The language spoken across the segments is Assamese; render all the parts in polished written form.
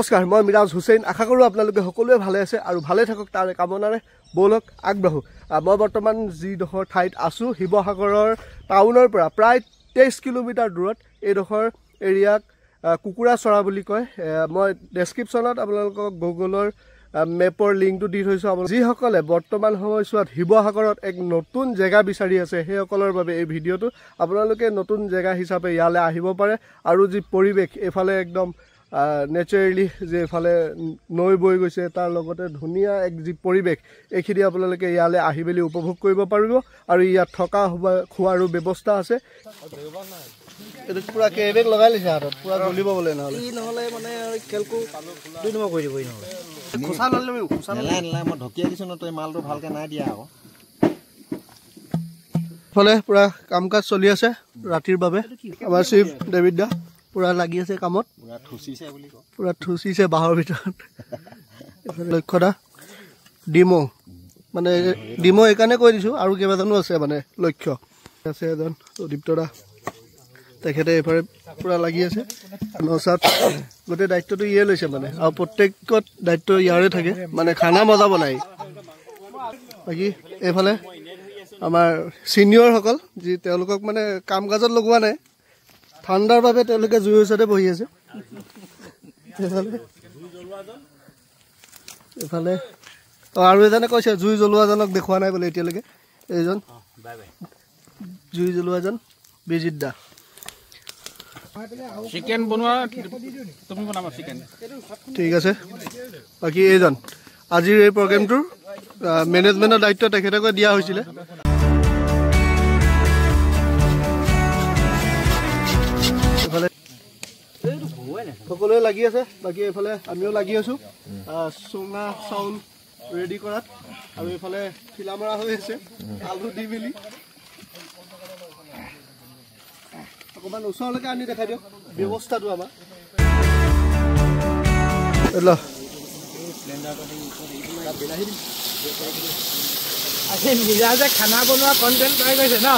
নমস্কাৰ, মই মিৰাজ হুছেইন। আশা কৰোঁ আপোনালোকে সকলোৱে ভালে আছে আৰু ভালে থাকক তাৰে কামনাৰে ব'লক আগবাঢ়ো। মই বৰ্তমান যিডোখৰ ঠাইত আছোঁ, শিৱসাগৰৰ টাউনৰ পৰা প্ৰায় 23 কিলোমিটাৰ দূৰত এইডোখৰ এৰিয়াক কুকুৰা চৰা বুলি কয়। মই ডেছক্ৰিপশ্যনত আপোনালোকক গুগলৰ মেপৰ লিংকটো দি থৈছোঁ। যিসকলে বৰ্তমান সময়ছোৱাত শিৱসাগৰত এক নতুন জেগা বিচাৰি আছে সেইসকলৰ বাবে এই ভিডিঅ'টো। আপোনালোকে নতুন জেগা হিচাপে ইয়ালৈ আহিব পাৰে আৰু যি পৰিৱেশ এইফালে একদম নেচাৰেলি যে এইফালে নৈ বৈ গৈছে তাৰ লগতে ধুনীয়া এক যি পৰিৱেশ, এইখিনি আপোনালোকে ইয়ালৈ আহি মেলি উপভোগ কৰিব পাৰিব আৰু ইয়াত থকা খোৱাৰো ব্যৱস্থা আছে। এইটো পুৰা কেবেক লগাই লৈছে হাতত, পুৰা জ্বলিব বোলে, নহ'লে মানে খেলকো 2 নম্বৰ কৰি দিব। খোচা ল'লে মই ঢকিয়াই দিছোঁ ন, তই মালটো ভালকৈ নাই দিয়া আকৌ। ইফালে পুৰা কাম কাজ চলি আছে ৰাতিৰ বাবে। আমাৰ চিফ ডেভিড দা পুৰা লাগি আছে কামত, পুৰা থুচিছে বাঁহৰ ভিতৰত। লক্ষ্য দা ডিমো, মানে ডিমো এইকাৰণে কৈ দিছোঁ, আৰু কেইবাজনো আছে মানে লক্ষ্য আছে। এজন দীপ্ত দা, তেখেতে এইফালে পুৰা লাগি আছে। নচাত গোটেই দায়িত্বটো ইয়ে লৈছে মানে, আৰু প্ৰত্যেকত দায়িত্ব ইয়াৰে থাকে, মানে খানা মজা বনাই। বাকী এইফালে আমাৰ ছিনিয়ৰসকল, যি তেওঁলোকক মানে কাম কাজত লগোৱা নাই, ঠাণ্ডাৰ বাবে তেওঁলোকে জুইৰ ওচৰতে বহি আছে। এইফালে আৰু এজনে কৈছে জুই জ্বলোৱাজনক দেখুওৱা নাই বোলে এতিয়ালৈকে। এইজন জুই জ্বলোৱাজন বিজিত দা। চিকেন বনোৱা তুমি বনাবা চিকেন, ঠিক আছে। বাকী এইজন আজিৰ এই প্ৰগ্ৰেমটোৰ মেনেজমেণ্টৰ দায়িত্ব তেখেতকে দিয়া হৈছিলে। এইফালে সকলোৱে লাগি আছে, বাকী এইফালে আমিও লাগি আছোঁ চুঙা চাউল ৰেডি কৰাত, আৰু এইফালে ফিলা মৰা হৈ আছে আলু দি মেলি। অকণমান ওচৰলৈকে আনি দেখাই দিয়ক ব্যৱস্থাটো আমাৰ। মিৰাজে খানা বনোৱা কণ্টেণ্ট পাই গৈছে ন।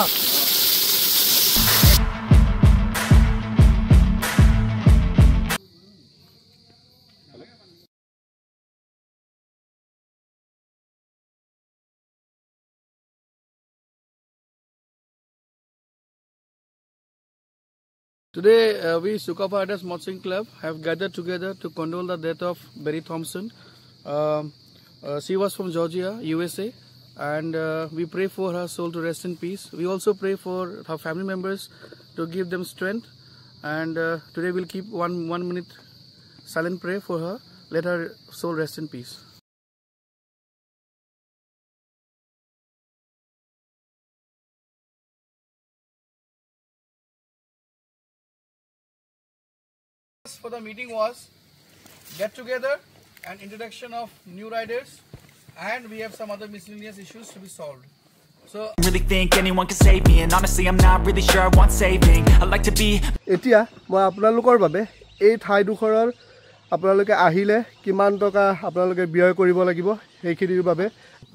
Today, we Sukapa Artists Motzing Club have gathered together to condole the death of Barry Thompson. She was from Georgia, USA, and we pray for her soul to rest in peace. We also pray for her family members to give them strength. And today we'll keep one minute silent prayer for her. Let her soul rest in peace. For the meeting was get together and introduction of new riders, and we have some other miscellaneous issues to be solved. So I really think anyone can save me, and honestly I'm not really sure I want saving. I like to be. এতিয়া মই আপোনালোকৰ বাবে এই ঠাইডোখৰৰ আপোনালোকে আহিলে কিমান টকা আপোনালোকে ব্যয় কৰিব লাগিব সেইখিনিৰ বাবে।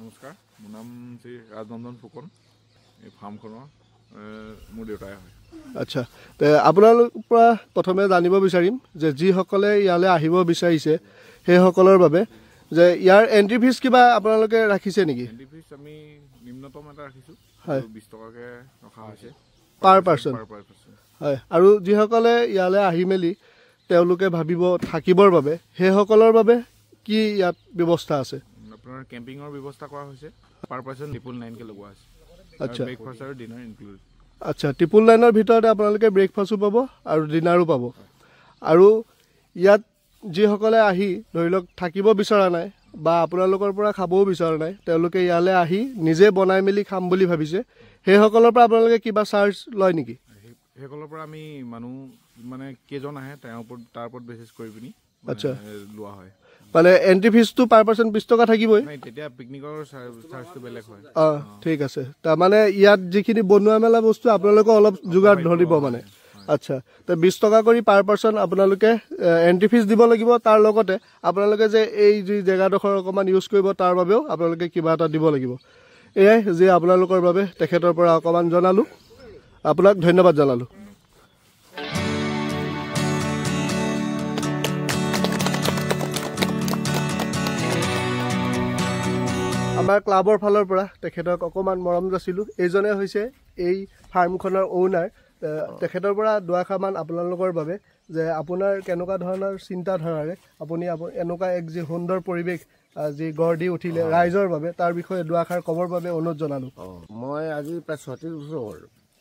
নমস্কাৰ, মোৰ নাম শ্ৰী ৰাজনন্দন ফুকন। এই ফাৰ্মখনৰ মোৰ দেউতাই হয়। আচ্ছা, আপোনালোকৰ পৰা প্ৰথমে জানিব বিচাৰিম যে যিসকলে ইয়ালৈ আহিব বিচাৰিছে সেইসকলৰ বাবে যে ইয়াৰ এণ্ট্ৰি ফিজ কিবা আপোনালোকে ৰাখিছে নেকি? এণ্ট্ৰি ফিজ আমি নিম্নতম এটা ৰাখিছোঁ, 20 টকাকৈ ৰখা হৈছে পাৰ পাৰ্চন। হয়, আৰু যিসকলে ইয়ালৈ আহি মেলি তেওঁলোকে ভাবিব থাকিবৰ বাবে সেইসকলৰ বাবে কি ইয়াত ব্যৱস্থা আছে? আপোনাৰ কেম্পিঙৰ ব্যৱস্থা কৰা হৈছে, পাৰ পাৰ্চন 999কৈ লগোৱা হৈছে। আচ্ছা, ব্ৰেকফাষ্ট আৰু ডিনাৰ ইনক্লুড। আচ্ছা, 999ৰ ভিতৰতে আপোনালোকে ব্ৰেকফাষ্টো পাব আৰু ডিনাৰো পাব। আৰু ইয়াত যিসকলে আহি ধৰি লওক থাকিব বিচৰা নাই বা আপোনালোকৰ পৰা খাবও বিচৰা নাই, তেওঁলোকে ইয়ালৈ আহি নিজে বনাই মেলি খাম বুলি ভাবিছে, সেইসকলৰ পৰা আপোনালোকে কিবা চাৰ্জ লয় নেকি? সেইসকলৰ পৰা আমি মানুহ মানে কেইজন আহে তাৰ ওপৰত বেচিছ কৰি পিনি আচ্ছা লোৱা হয়। মানে এণ্ট্ৰি ফিজটো পাৰ পাৰ্চন 20 টকা থাকিবই, তেতিয়া পিকনিকৰ চাৰ্জটো বেলেগ হয়। ঠিক আছে, তাৰমানে ইয়াত যিখিনি বনোৱা মেলা বস্তু আপোনালোকে অলপ যোগাৰ ধৰিব মানে। আচ্ছা, তো 20 টকা কৰি পাৰ পাৰ্চন আপোনালোকে এণ্ট্ৰি ফিজ দিব লাগিব। তাৰ লগতে আপোনালোকে যে এই যি জেগাডোখৰ অকণমান ইউজ কৰিব তাৰ বাবেও আপোনালোকে কিবা এটা দিব লাগিব। এয়াই যে আপোনালোকৰ বাবে তেখেতৰ পৰা অকণমান জনালোঁ, আপোনাক ধন্যবাদ জনালোঁ। আমাৰ ক্লাবৰ ফালৰ পৰা তেখেতক অকণমান মৰম যাচিলোঁ এইজনে হৈছে এই ফাৰ্মখনৰ অ'নাৰ তেখেতৰ পৰা দুআষাৰমান আপোনালোকৰ বাবে যে আপোনাৰ কেনেকুৱা ধৰণৰ চিন্তাধাৰাৰে আপুনি এনেকুৱা এক যি সুন্দৰ পৰিৱেশ যি গঢ় দি উঠিলে ৰাইজৰ বাবে তাৰ বিষয়ে দুআষাৰ ক'বৰ বাবে অনুৰোধ জনালোঁ মই আজি প্ৰায় 36 বছৰ হ'ল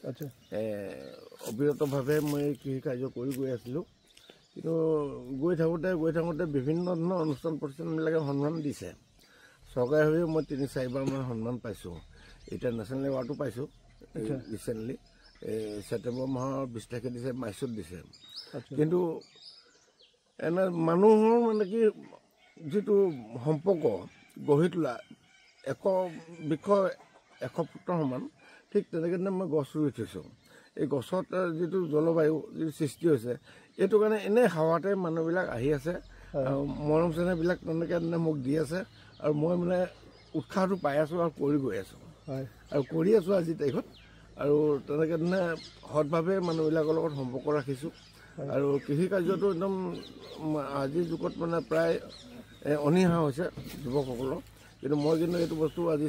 আচ্ছা অবিৰতভাৱে মই কৃষি কাৰ্য কৰি গৈ আছিলোঁ কিন্তু গৈ থাকোঁতে বিভিন্ন ধৰণৰ অনুষ্ঠান প্ৰতিষ্ঠানবিলাকে সন্মান দিছে চৰকাৰীভাৱে মই 3-4বাৰমান সন্মান পাইছোঁ এতিয়া নেশ্যনেল এৱাৰ্ডো পাইছোঁ ৰিচেণ্টলি ছেপ্টেম্বৰ মাহৰ 20 তাৰিখে দিছে মাইচত দিছে কিন্তু এনে মানুহৰ মানে কি যিটো সম্পৰ্ক গঢ়ি তোলা 100 বৃক্ষ 100 ফুটৰ সমান ঠিক তেনেকৈ মই গছ ৰুই থৈছোঁ এই গছত যিটো জলবায়ু যিটো সৃষ্টি হৈছে এইটো কাৰণে এনেই হাৱাতে মানুহবিলাক আহি আছে মৰম চেনেহবিলাক তেনেকৈ মোক দি আছে আৰু মই মানে উৎসাহটো পাই আছোঁ আৰু কৰি গৈ আছোঁ আৰু কৰি আছোঁ আজিৰ তাৰিখত আৰু তেনেকৈ সৎভাৱে মানুহবিলাকৰ লগত সম্পৰ্ক ৰাখিছোঁ আৰু কৃষি কাৰ্যটো একদম আজিৰ যুগত মানে প্ৰায় অনীহা হৈছে যুৱকসকলৰ কিন্তু মই কিন্তু এইটো বস্তু আজি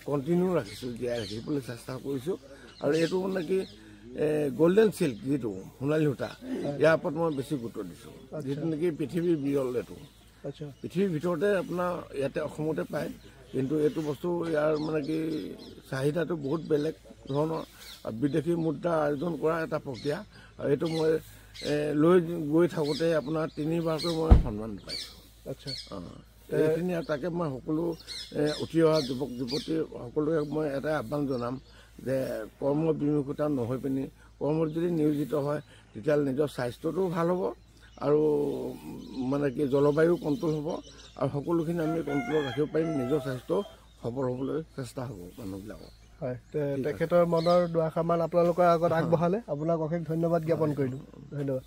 কণ্টিনিউ ৰাখিছোঁ জীয়াই ৰাখিবলৈ চেষ্টা কৰিছোঁ আৰু এইটো মানে কি গোল্ডেন চিল্ক যিটো সোণালী সূতা ইয়াৰ ওপৰত মই বেছি গুৰুত্ব দিছোঁ যিটো নেকি পৃথিৱীৰ বিৰল এইটো পৃথিৱীৰ ভিতৰতে আপোনাৰ ইয়াতে অসমতে পায় কিন্তু এইটো বস্তু ইয়াৰ মানে কি চাহিদাটো বহুত বেলেগ ধৰণৰ বিদেশী মুদ্ৰা আয়োজন কৰা এটা প্ৰক্ৰিয়া আৰু এইটো মই লৈ গৈ থাকোঁতে আপোনাৰ 3বাৰকৈ মই সন্মান পাইছোঁ আচ্ছা এইখিনি তাকে মই সকলো উঠি অহা যুৱক যুৱতী সকলোকে মই এটাই আহ্বান জনাম যে কৰ্ম বিমুখতা নহৈ পিনি কৰ্মত যদি নিয়োজিত হয় তেতিয়াহ'লে নিজৰ স্বাস্থ্যটো ভাল হ'ব আৰু মানে কি জলবায়ু কণ্ট্ৰল হ'ব আৰু সকলোখিনি আমি কণ্ট্ৰলত ৰাখিব পাৰিম নিজৰ স্বাস্থ্য সবল হ'বলৈ চেষ্টা হ'ব মানুহবিলাকৰ হয় তেখেতৰ মনৰ দুআষাৰমান আপোনালোকৰ আগত আগবঢ়ালে আপোনাক অশেষ ধন্যবাদ জ্ঞাপন কৰিলোঁ ধন্যবাদ